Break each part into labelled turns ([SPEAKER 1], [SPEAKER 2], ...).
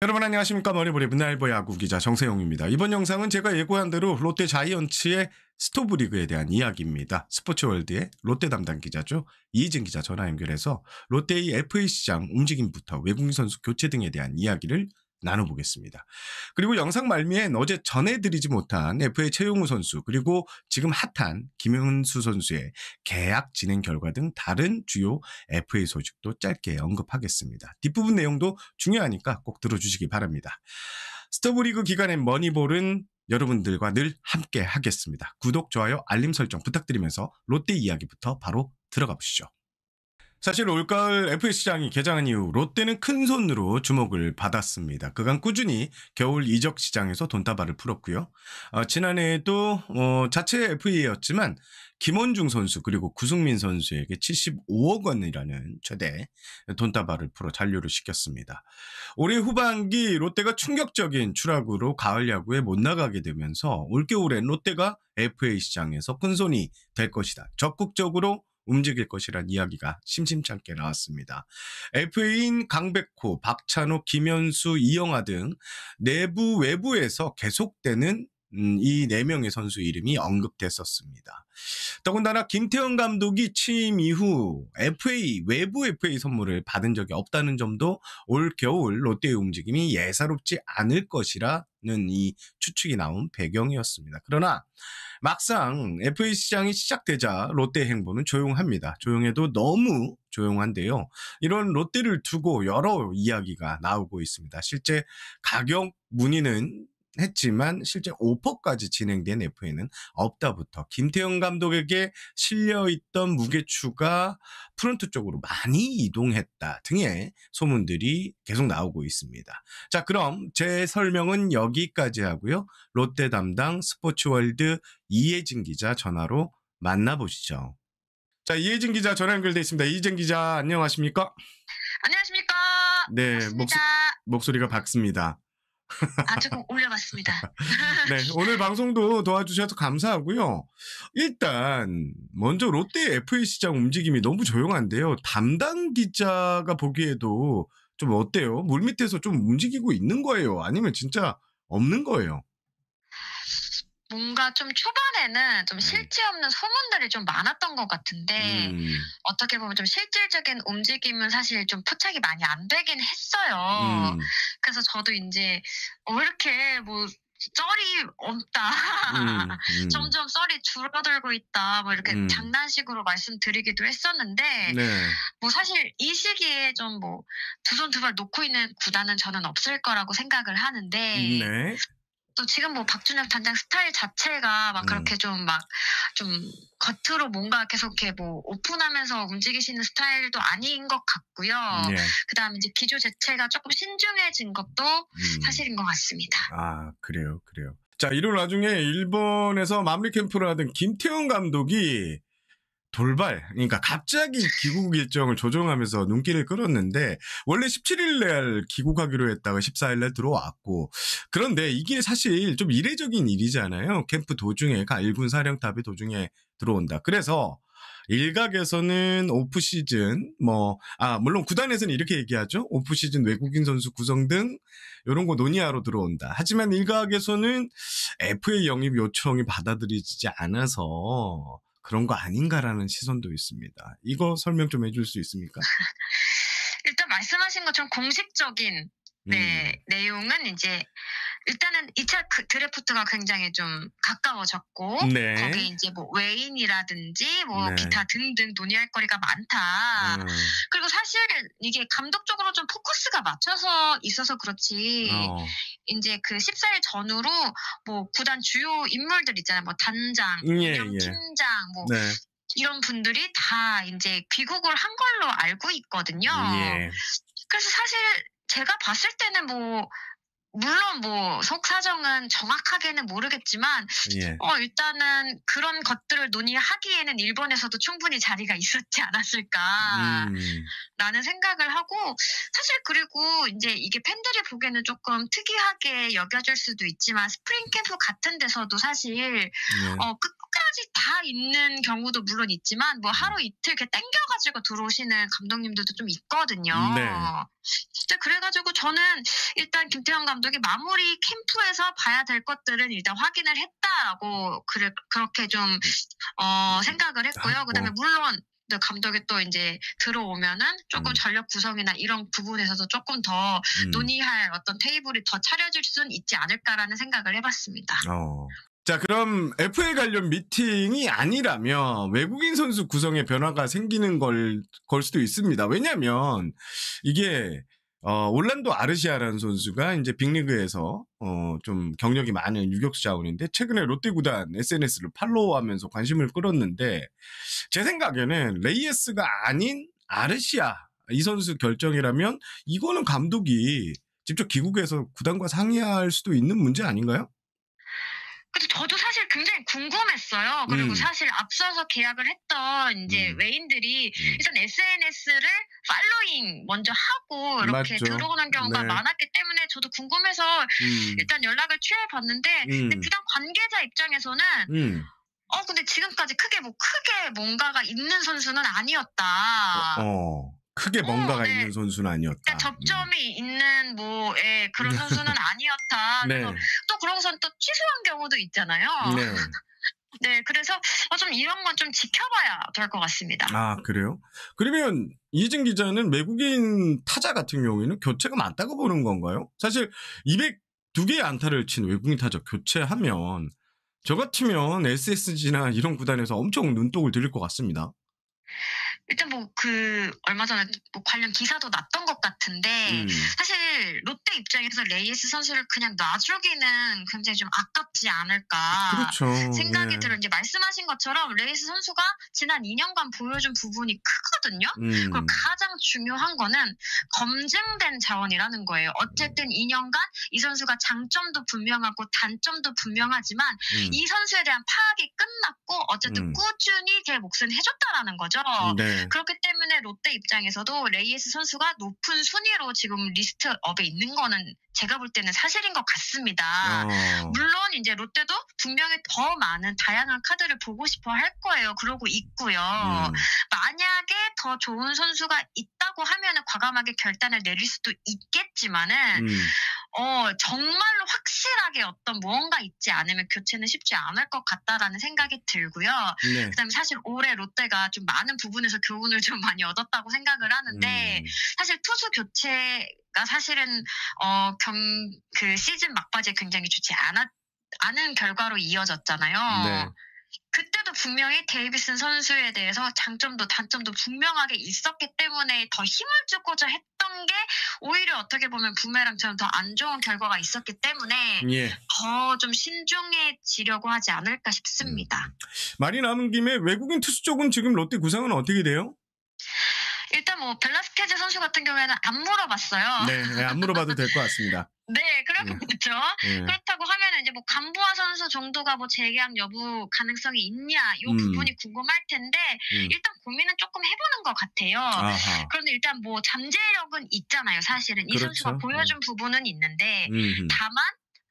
[SPEAKER 1] 여러분 안녕하십니까. 머리보리 문화일보 야구기자 정세용입니다. 이번 영상은 제가 예고한 대로 롯데 자이언츠의 스토브리그에 대한 이야기입니다. 스포츠월드의 롯데 담당 기자죠. 이희진 기자 전화 연결해서 롯데의 FA 시장 움직임부터 외국인 선수 교체 등에 대한 이야기를 나눠보겠습니다. 그리고 영상 말미엔 어제 전해드리지 못한 FA 최용우 선수 그리고 지금 핫한 김현수 선수의 계약 진행 결과 등 다른 주요 FA 소식도 짧게 언급하겠습니다. 뒷부분 내용도 중요하니까 꼭 들어주시기 바랍니다. 스토브리그 기간의 머니볼은 여러분들과 늘 함께 하겠습니다. 구독, 좋아요, 알림 설정 부탁드리면서 롯데 이야기부터 바로 들어가 보시죠. 사실 올가을 FA 시장이 개장한 이후 롯데는 큰 손으로 주목을 받았습니다. 그간 꾸준히 겨울 이적 시장에서 돈다발을 풀었고요. 지난해에도 자체 FA였지만 김원중 선수 그리고 구승민 선수에게 75억 원이라는 최대 돈다발을 풀어 잔류를 시켰습니다. 올해 후반기 롯데가 충격적인 추락으로 가을 야구에 못 나가게 되면서 올겨울엔 롯데가 FA 시장에서 큰손이 될 것이다. 적극적으로 움직일 것이란 이야기가 심심찮게 나왔습니다. FA인 강백호, 박찬호, 김현수, 이영하 등 내부 외부에서 계속되는 이 4명의 선수 이름이 언급됐었습니다. 더군다나 김태형 감독이 취임 이후 외부 FA 선물을 받은 적이 없다는 점도 올 겨울 롯데의 움직임이 예사롭지 않을 것이라는 이 추측이 나온 배경이었습니다. 그러나 막상 FA 시장이 시작되자 롯데 행보는 조용합니다. 조용해도 너무 조용한데요. 이런 롯데를 두고 여러 이야기가 나오고 있습니다. 실제 가격 문의는 했지만 실제 오퍼까지 진행된 FA는 없다부터 김태형 감독에게 실려있던 무게추가 프런트 쪽으로 많이 이동했다 등의 소문들이 계속 나오고 있습니다. 자, 그럼 제 설명은 여기까지 하고요. 롯데 담당 스포츠월드 이혜진 기자 전화로 만나보시죠. 자, 이혜진 기자 전화 연결돼 있습니다. 이혜진 기자 안녕하십니까?
[SPEAKER 2] 안녕하십니까?
[SPEAKER 1] 네, 목소리가 밝습니다.
[SPEAKER 2] 조금 올려봤습니다.
[SPEAKER 1] 네, 오늘 방송도 도와주셔서 감사하고요. 일단 먼저 롯데 FA 시장 움직임이 너무 조용한데요. 담당 기자가 보기에도 좀 어때요? 물밑에서 좀 움직이고 있는 거예요? 아니면 진짜 없는 거예요?
[SPEAKER 2] 뭔가 좀 초반에는 좀 실체 없는 소문들이 좀 많았던 것 같은데 어떻게 보면 좀 실질적인 움직임은 사실 좀 포착이 많이 안 되긴 했어요. 그래서 저도 이제 왜 이렇게 뭐 썰이 없다. 점점 썰이 줄어들고 있다. 뭐 이렇게 장난식으로 말씀드리기도 했었는데
[SPEAKER 1] 네.
[SPEAKER 2] 뭐 사실 이 시기에 좀 뭐 두 손 두 발 놓고 있는 구단은 저는 없을 거라고 생각을 하는데
[SPEAKER 1] 네.
[SPEAKER 2] 또 지금 뭐 박준엽 단장 스타일 자체가 막 그렇게 좀 겉으로 뭔가 계속 이렇게 뭐 오픈하면서 움직이시는 스타일도 아닌 것 같고요.
[SPEAKER 1] 네.
[SPEAKER 2] 그다음에 이제 기조 자체가 조금 신중해진 것도 사실인 것 같습니다.
[SPEAKER 1] 아, 그래요. 자, 이런 와중에 일본에서 마무리 캠프를 하던 김태형 감독이 그러니까 갑자기 귀국 일정을 조정하면서 눈길을 끌었는데 원래 17일 날 귀국하기로 했다가 14일 날 들어왔고, 그런데 이게 사실 좀 이례적인 일이잖아요. 캠프 도중에 일군 사령탑이 도중에 들어온다. 그래서 일각에서는 오프 시즌 물론 구단에서는 이렇게 얘기하죠. 오프 시즌 외국인 선수 구성 등 이런 거 논의하러 들어온다. 하지만 일각에서는 FA 영입 요청이 받아들이지 않아서 그런 거 아닌가라는 시선도 있습니다. 이거 설명 좀 해줄 수 있습니까?
[SPEAKER 2] 일단 말씀하신 것처럼 공식적인 내용은 이제 일단은 2차 드래프트가 굉장히 좀 가까워졌고
[SPEAKER 1] 네.
[SPEAKER 2] 거기에 이제 뭐 외인이라든지 뭐 기타 등등 논의할 거리가 많다. 그리고 사실 이게 감독적으로 좀 포커스가 맞춰서 있어서 그렇지 이제 그 14일 전후로 뭐 구단 주요 인물들 있잖아요. 뭐 단장, 팀장 뭐 이런 분들이 다 이제 귀국을 한 걸로 알고 있거든요. 그래서 사실 제가 봤을 때는 뭐 물론 뭐 속사정은 정확하게는 모르겠지만
[SPEAKER 1] 예.
[SPEAKER 2] 일단은 그런 것들을 논의하기에는 일본에서도 충분히 자리가 있었지 않았을까라는 생각을 하고, 사실 그리고 인제 이게 팬들이 보기에는 쪼끔 특이하게 여겨질 수도 있지만 스프링 캠프 같은 데서도 사실 끝까지 다 있는 경우도 물론 있지만 뭐 하루 이틀 이렇게 땡겨 가지고 들어오시는 감독님들도 좀 있거든요.
[SPEAKER 1] 네.
[SPEAKER 2] 네, 그래 가지고 저는 일단 김태형 감독이 마무리 캠프에서 봐야 될 것들은 일단 확인을 했다라고 그렇게 좀 생각을 했고요. 그다음에 물론 네, 감독이 또 인제 들어오면은 쪼끔 전력 구성이나 이런 부분에서도 쪼끔 더 논의할 어떤 테이블이 더 차려질 수는 있지 않을까라는 생각을 해 봤습니다.
[SPEAKER 1] 자, 그럼 FA 관련 미팅이 아니라면 외국인 선수 구성에 변화가 생기는 걸 수도 있습니다. 왜냐면 이게 올란도 아르시아라는 선수가 이제 빅리그에서 좀 경력이 많은 유격수 자원인데 최근에 롯데 구단 SNS를 팔로우하면서 관심을 끌었는데, 제 생각에는 레이에스가 아닌 아르시아 이 선수 결정이라면 이거는 감독이 직접 귀국해서 구단과 상의할 수도 있는 문제 아닌가요?
[SPEAKER 2] 그래서 저도 사실 굉장히 궁금했어요. 그리고 사실 앞서서 계약을 했던 인제 외인들이 일단 SNS를 팔로잉 먼저 하고 이렇게
[SPEAKER 1] 맞죠.
[SPEAKER 2] 들어오는 경우가
[SPEAKER 1] 네.
[SPEAKER 2] 많았기 때문에 저도 궁금해서 일단 연락을 취해 봤는데, 근데 구단 관계자 입장에서는 근데 지금까지 크게 뭔가가 있는 선수는 아니었다.
[SPEAKER 1] 크게 뭔가가
[SPEAKER 2] 네.
[SPEAKER 1] 있는 선수는 아니었다.
[SPEAKER 2] 그러니까 접점이 있는 그런 선수는 아니었다.
[SPEAKER 1] 네.
[SPEAKER 2] 그래서 또 그러고선 또 취소한 경우도 있잖아요.
[SPEAKER 1] 네.
[SPEAKER 2] 네, 그래서 좀 이런 건 좀 지켜봐야 될 것 같습니다.
[SPEAKER 1] 아, 그래요? 그러면 이진 기자는 외국인 타자 같은 경우에는 교체가 많다고 보는 건가요? 사실 202개의 안타를 친 외국인 타자 교체하면 저 같으면 SSG나 이런 구단에서 엄청 눈독을 들일 것 같습니다.
[SPEAKER 2] 일단 얼마 전에 관련 기사도 났던 것 같은데, 사실 롯데 입장에서 레이스 선수를 그냥 놔주기는 굉장히 좀 아깝지 않을까.
[SPEAKER 1] 그렇죠.
[SPEAKER 2] 생각이
[SPEAKER 1] 네.
[SPEAKER 2] 들어요. 이제 말씀하신 것처럼 레이스 선수가 지난 2년간 보여준 부분이 크거든요. 그리고 가장 중요한 거는 검증된 자원이라는 거예요. 어쨌든 2년간 이 선수가 장점도 분명하고 단점도 분명하지만 이 선수에 대한 파악이 끝났고 어쨌든 꾸준히 제 몫은 해줬다라는 거죠.
[SPEAKER 1] 네.
[SPEAKER 2] 그렇기 때문에 롯데 입장에서도 레이에스 선수가 높은 순위로 지금 리스트업에 있는 거는 제가 볼 때는 사실인 것 같습니다. 물론 이제 롯데도 분명히 더 많은 다양한 카드를 보고 싶어 할 거예요. 그러고 있고요. 만약에 더 좋은 선수가 있다고 하면은 과감하게 결단을 내릴 수도 있겠지만은 정말로 확실하게 어떤 무언가 있지 않으면 교체는 쉽지 않을 것 같다라는 생각이 들고요.
[SPEAKER 1] 네.
[SPEAKER 2] 그다음에 사실 올해 롯데가 좀 많은 부분에서 교훈을 좀 많이 얻었다고 생각을 하는데, 사실 투수 교체가 사실은 시즌 막바지에 굉장히 좋지 않은 결과로 이어졌잖아요.
[SPEAKER 1] 네.
[SPEAKER 2] 그때도 분명히 데이비슨 선수에 대해서 장점도 단점도 분명하게 있었기 때문에 더 힘을 주고자 했던 게 오히려 어떻게 보면 부메랑처럼 더 안 좋은 결과가 있었기 때문에 더 좀 신중해지려고 하지 않을까 싶습니다.
[SPEAKER 1] 말이 남은 김에 외국인 투수 쪽은 지금 롯데 구상은 어떻게 돼요?
[SPEAKER 2] 일단 벨라스케즈 선수 같은 경우에는 안 물어봤어요.
[SPEAKER 1] 네, 안 물어봐도 될 것 같습니다.
[SPEAKER 2] 네, 그렇죠. 그렇다고 하면 이제 간부아 선수 정도가 재계약 여부 가능성이 있냐, 이 부분이 궁금할 텐데, 일단 고민은 조금 해보는 것 같아요.
[SPEAKER 1] 아하.
[SPEAKER 2] 그런데 일단 잠재력은 있잖아요, 사실은. 이 선수가 보여준 부분은 있는데, 다만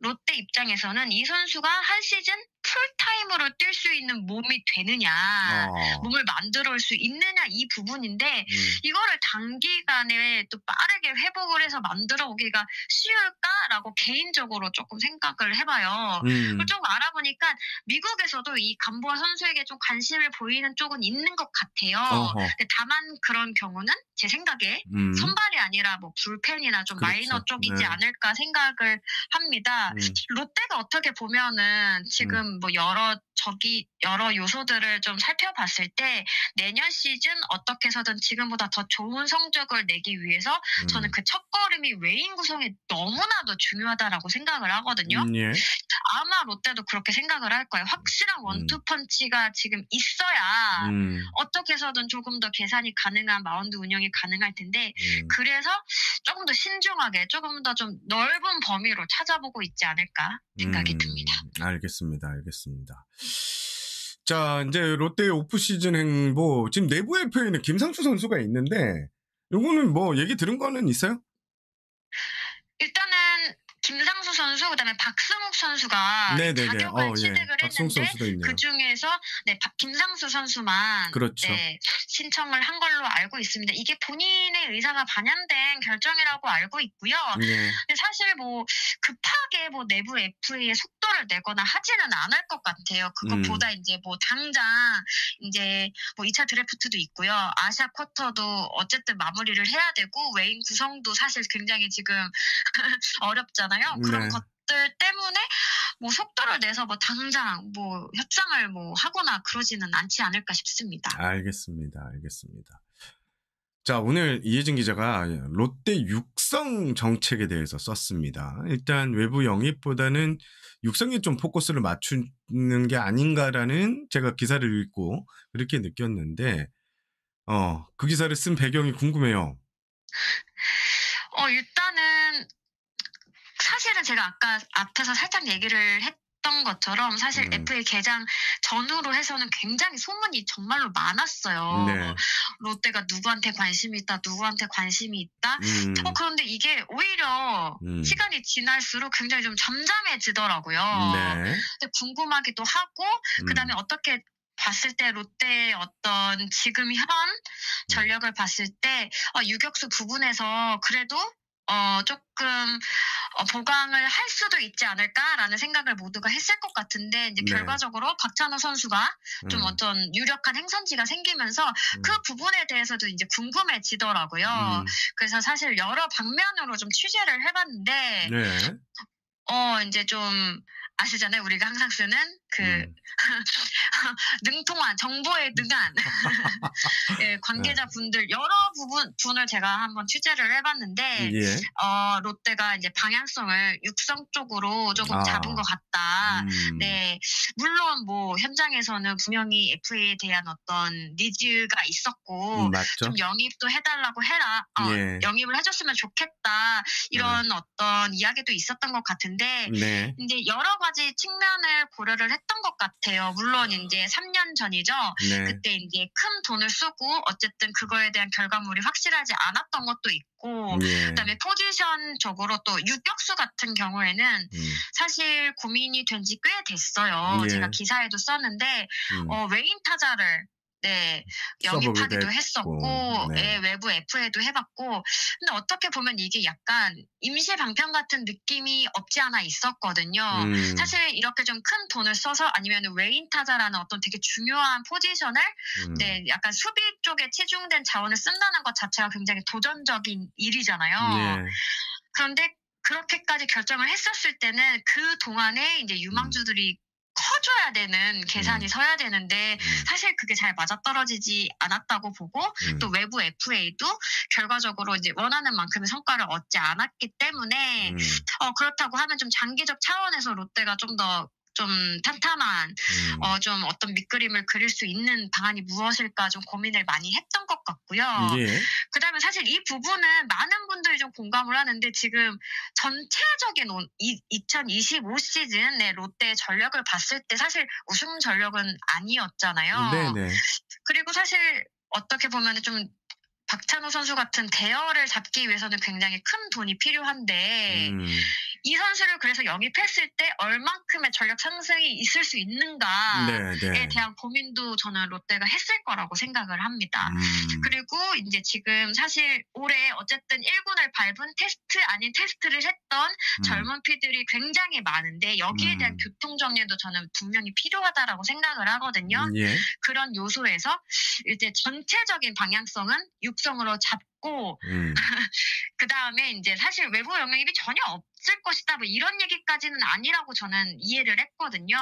[SPEAKER 2] 롯데 입장에서는 이 선수가 한 시즌 풀타임으로 뛸 수 있는 몸이 되느냐, 몸을 만들어 올 수 있느냐, 이 부분인데 이거를 단기간에 또 빠르게 회복을 해서 만들어 오기가 쉬울까라고 개인적으로 조금 생각을 해봐요. 그걸 좀 알아보니까 미국에서도 이 간보아 선수에게 좀 관심을 보이는 쪽은 있는 것 같아요. 근데 다만 그런 경우는 제 생각에 선발이 아니라 불펜이나 좀
[SPEAKER 1] 그렇죠.
[SPEAKER 2] 마이너 쪽이지 않을까 생각을 합니다. 롯데가 어떻게 보면은 지금 여러 여러 요소들을 좀 살펴봤을 때 내년 시즌 어떻게 해서든 지금보다 더 좋은 성적을 내기 위해서 저는 그 첫걸음이 외인 구성이 너무나도 중요하다라고 생각을 하거든요.
[SPEAKER 1] 예.
[SPEAKER 2] 아마 롯데도 그렇게 생각을 할 거예요. 확실한 원투 펀치가 지금 있어야 어떻게 해서든 조금 더 계산이 가능한 마운드 운영이 가능할 텐데 그래서 조금 더 신중하게 조금 더 좀 넓은 범위로 찾아보고 있지 않을까 생각이 듭니다.
[SPEAKER 1] 알겠습니다. 자, 이제 롯데의 오프시즌 행보, 지금 내부 FA는 김상수 선수가 있는데, 요거는 뭐 얘기 들은 거는 있어요?
[SPEAKER 2] 일단은 김상수 선수 그다음에 박승욱 선수가 자격을 취득을 했는데 그중에서 김상수 선수만
[SPEAKER 1] 그렇죠.
[SPEAKER 2] 신청을 한 걸로 알고 있습니다. 이게 본인의 의사가 반영된 결정이라고 알고 있고요. 근데 사실 뭐 급하게 뭐 내부 FA의 속도를 내거나 하지는 않을 것 같아요. 그것보다 이제 뭐 당장 이제 뭐 2차 드래프트도 있고요. 아시아 쿼터도 어쨌든 마무리를 해야 되고 외인 구성도 사실 굉장히 지금 어렵잖아요. 그런 것들 때문에 뭐 속도를 내서 뭐 당장 뭐 협상을 뭐 하거나 그러지는 않지 않을까 싶습니다.
[SPEAKER 1] 알겠습니다. 자, 오늘 이혜진 기자가 롯데 육성 정책에 대해서 썼습니다. 일단 외부 영입보다는 육성에 좀 포커스를 맞추는 게 아닌가라는 제가 기사를 읽고 그렇게 느꼈는데, 그 기사를 쓴 배경이 궁금해요.
[SPEAKER 2] 일단은 사실은 제가 아까 앞에서 살짝 얘기를 했던 것처럼 사실 FA 개장 전후로 해서는 굉장히 소문이 정말로 많았어요.
[SPEAKER 1] 네.
[SPEAKER 2] 롯데가 누구한테 관심이 있다. 그런데 이게 오히려 시간이 지날수록 굉장히 좀 잠잠해지더라고요. 근데 궁금하기도 하고 그다음에 어떻게 봤을 때 롯데의 어떤 지금 현 전력을 봤을 때 유격수 부분에서 그래도 조금 보강을 할 수도 있지 않을까라는 생각을 모두가 했을 것 같은데 이제 결과적으로 박찬호 선수가 좀 어떤 유력한 행선지가 생기면서 그 부분에 대해서도 이제 궁금해지더라고요. 그래서 사실 여러 방면으로 좀 취재를 해봤는데 이제 좀 아시잖아요. 우리가 항상 쓰는 능통한 정보에 능한 관계자분들 여러 분을 제가 한번 취재를 해봤는데 롯데가 이제 방향성을 육성 쪽으로 조금 잡은 것 같다. 물론 뭐 현장에서는 분명히 FA에 대한 어떤 니즈가 있었고 좀 영입도 해달라고 해라. 영입을 해줬으면 좋겠다. 이런 어떤 이야기도 있었던 것 같은데 이제 여러 가지 측면을 고려를 했던 것 같아요. 물론 이제 3년 전이죠. 그때 이제 큰 돈을 쓰고 어쨌든 그거에 대한 결과물이 확실하지 않았던 것도 있고 그다음에 포지션적으로 또 유격수 같은 경우에는 사실 고민이 된 지 꽤 됐어요. 제가 기사에도 썼는데 외인 타자를 영입하기도 했었고 외부 FA도 해봤고 근데 어떻게 보면 이게 약간 임시 방편 같은 느낌이 없지 않아 있었거든요. 사실 이렇게 좀 큰 돈을 써서 아니면 외인 타자라는 어떤 되게 중요한 포지션을 약간 수비 쪽에 치중된 자원을 쓴다는 것 자체가 굉장히 도전적인 일이잖아요. 그런데 그렇게까지 결정을 했었을 때는 그 동안에 이제 유망주들이 커줘야 되는 계산이 서야 되는데 사실 그게 잘 맞아떨어지지 않았다고 보고 또 외부 FA도 결과적으로 이제 원하는 만큼의 성과를 얻지 않았기 때문에 그렇다고 하면 좀 장기적 차원에서 롯데가 좀 더 좀 탄탄한 좀 어떤 밑그림을 그릴 수 있는 방안이 무엇일까 좀 고민을 많이 했던 것 같고요. 그다음에 사실 이 부분은 많은 분들이 좀 공감을 하는데 지금 전체적인 2025 시즌 롯데의 전력을 봤을 때 사실 우승 전력은 아니었잖아요. 그리고 사실 어떻게 보면 좀 박찬호 선수 같은 대열을 잡기 위해서는 굉장히 큰 돈이 필요한데 이 선수를 그래서 영입했을 때 얼만큼의 전력 상승이 있을 수 있는가에 대한 고민도 저는 롯데가 했을 거라고 생각을 합니다. 그리고 이제 지금 사실 올해 어쨌든 1군을 밟은 테스트 아닌 테스트를 했던 젊은 피들이 굉장히 많은데 여기에 대한 교통정리도 저는 분명히 필요하다라고 생각을 하거든요. 그런 요소에서 이제 전체적인 방향성은 육성으로 잡고 그 다음에 이제 사실 외부 영향이 전혀 없을 것이다 뭐 이런 얘기까지는 아니라고 저는 이해를 했거든요.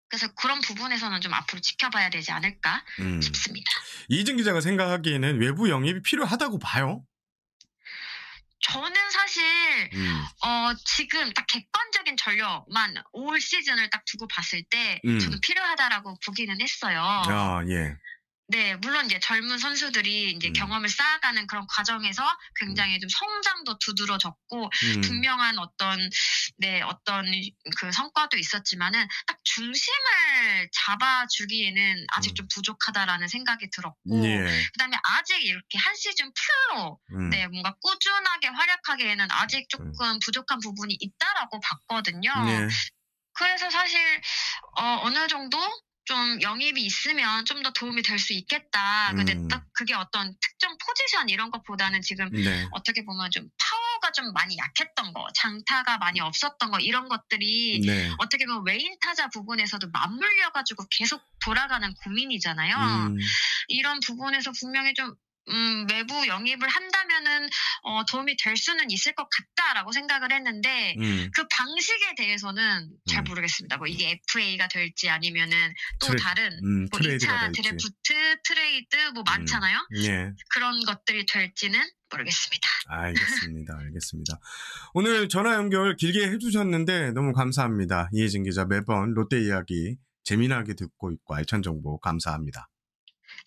[SPEAKER 2] 그래서 그런 부분에서는 좀 앞으로 지켜봐야 되지 않을까
[SPEAKER 1] 음.
[SPEAKER 2] 싶습니다.
[SPEAKER 1] 이희진 기자가 생각하기에는 외부 영입이 필요하다고 봐요?
[SPEAKER 2] 저는 사실
[SPEAKER 1] 음.
[SPEAKER 2] 지금 딱 객관적인 전력만 올 시즌을 딱 두고 봤을 때 저는
[SPEAKER 1] 음.
[SPEAKER 2] 필요하다라고 보기는 했어요.
[SPEAKER 1] 아, 예.
[SPEAKER 2] 네. 물론 이제 젊은 선수들이 인제
[SPEAKER 1] 음.
[SPEAKER 2] 경험을 쌓아가는 그런 과정에서 굉장히 좀 성장도 두드러졌고
[SPEAKER 1] 음.
[SPEAKER 2] 분명한 어떤 그 성과도 있었지만은 딱 중심을 잡아주기에는 아직 좀 부족하다라는 생각이 들었고
[SPEAKER 1] 예.
[SPEAKER 2] 그다음에 아직 이렇게 한 시즌 풀로
[SPEAKER 1] 음.
[SPEAKER 2] 뭔가 꾸준하게 활약하기에는 아직
[SPEAKER 1] 음.
[SPEAKER 2] 쪼끔 부족한 부분이 있다라고 봤거든요.
[SPEAKER 1] 예.
[SPEAKER 2] 그래서 사실 어느 정도 좀 영입이 있으면 좀 더 도움이 될 수 있겠다. 근데 딱 그게 어떤 특정 포지션 이런 것보다는 지금
[SPEAKER 1] 네.
[SPEAKER 2] 어떻게 보면 좀 파워가 좀 많이 약했던 거, 장타가 많이 없었던 거 이런 것들이
[SPEAKER 1] 네.
[SPEAKER 2] 어떻게 보면 외인 타자 부분에서도 맞물려 가지고 계속 돌아가는 고민이잖아요. 이런 부분에서 분명히 좀 외부 영입을 한다면은 도움이 될 수는 있을 것 같다라고 생각을 했는데 그 방식에 대해서는 잘 모르겠습니다. 뭐 이게 FA가 될지 아니면은 또 다른 뭐
[SPEAKER 1] 트레이드가
[SPEAKER 2] 2차
[SPEAKER 1] 될지.
[SPEAKER 2] 드래프트, 트레이드 뭐 많잖아요.
[SPEAKER 1] 예.
[SPEAKER 2] 그런 것들이 될지는 모르겠습니다.
[SPEAKER 1] 알겠습니다. 알겠습니다. 오늘 전화 연결 길게 해주셨는데 너무 감사합니다. 이혜진 기자 매번 롯데 이야기 재미나게 듣고 있고 알찬 정보 감사합니다.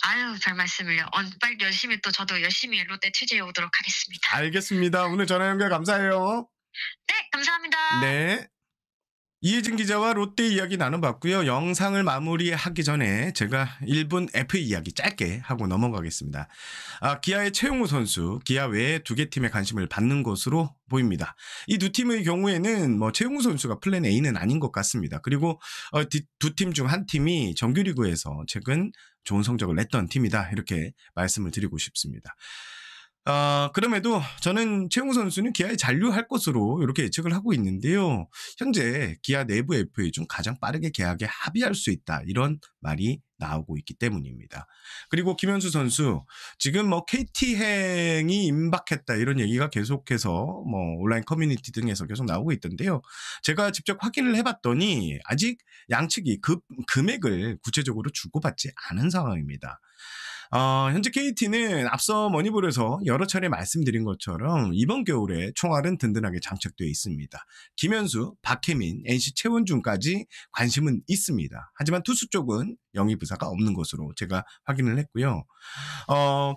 [SPEAKER 2] 아유, 별 말씀을요. 빨리 열심히 또 저도 열심히 롯데 취재해 오도록 하겠습니다.
[SPEAKER 1] 알겠습니다. 오늘 전화 연결 감사해요.
[SPEAKER 2] 네, 감사합니다.
[SPEAKER 1] 네. 이혜진 기자와 롯데 이야기 나눠봤고요. 영상을 마무리하기 전에 제가 1분 FA 이야기 짧게 하고 넘어가겠습니다. 기아의 최용우 선수, 기아 외에 2개 팀의 관심을 받는 것으로 보입니다. 이 두 팀의 경우에는 뭐 최용우 선수가 플랜 A는 아닌 것 같습니다. 그리고 두 팀 중 한 팀이 정규리그에서 최근 좋은 성적을 냈던 팀이다. 이렇게 말씀을 드리고 싶습니다. 그럼에도 저는 최용우 선수는 기아에 잔류할 것으로 이렇게 예측을 하고 있는데요. 현재 기아 내부 FA 중 가장 빠르게 계약에 합의할 수 있다. 이런 말이 나오고 있기 때문입니다. 그리고 김현수 선수, 지금 뭐 KT행이 임박했다 이런 얘기가 계속해서 뭐 온라인 커뮤니티 등에서 계속 나오고 있던데요. 제가 직접 확인을 해봤더니 아직 양측이 금액을 구체적으로 주고받지 않은 상황입니다. 현재 KT는 앞서 머니볼에서 여러 차례 말씀드린 것처럼 이번 겨울에 총알은 든든하게 장착되어 있습니다. 김현수, 박혜민, NC 최원중까지 관심은 있습니다. 하지만 투수 쪽은 영입 의사가 없는 것으로 제가 확인을 했고요.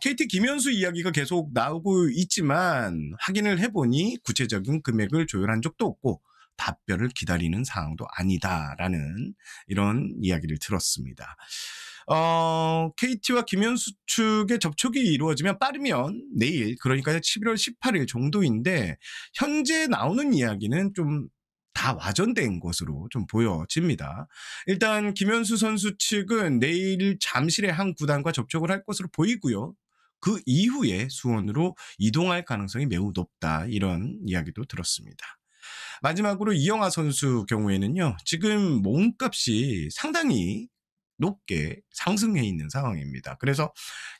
[SPEAKER 1] KT 김현수 이야기가 계속 나오고 있지만 확인을 해보니 구체적인 금액을 조율한 적도 없고 답변을 기다리는 상황도 아니다라는 이런 이야기를 들었습니다. KT와 김현수 측의 접촉이 이루어지면 빠르면 내일, 그러니까 11월 18일 정도인데 현재 나오는 이야기는 좀 다 와전된 것으로 좀 보여집니다. 일단 김현수 선수 측은 내일 잠실의 한 구단과 접촉을 할 것으로 보이고요. 그 이후에 수원으로 이동할 가능성이 매우 높다, 이런 이야기도 들었습니다. 마지막으로 이영하 선수 경우에는요, 지금 몸값이 상당히 높게 상승해 있는 상황입니다. 그래서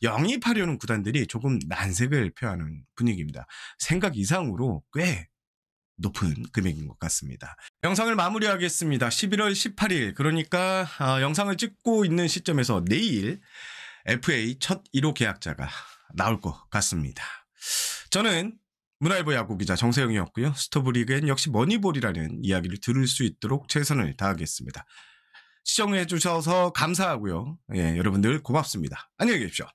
[SPEAKER 1] 영입하려는 구단들이 조금 난색을 표하는 분위기입니다. 생각 이상으로 꽤 높은 금액인 것 같습니다. 영상을 마무리하겠습니다. 11월 18일, 그러니까 영상을 찍고 있는 시점에서 내일 FA 첫 1호 계약자가 나올 것 같습니다. 저는 문화일보 야구기자 정세영이었고요. 스토브리그엔 역시 머니볼이라는 이야기를 들을 수 있도록 최선을 다하겠습니다. 시청해 주셔서 감사하고요. 예, 여러분들 고맙습니다. 안녕히 계십시오.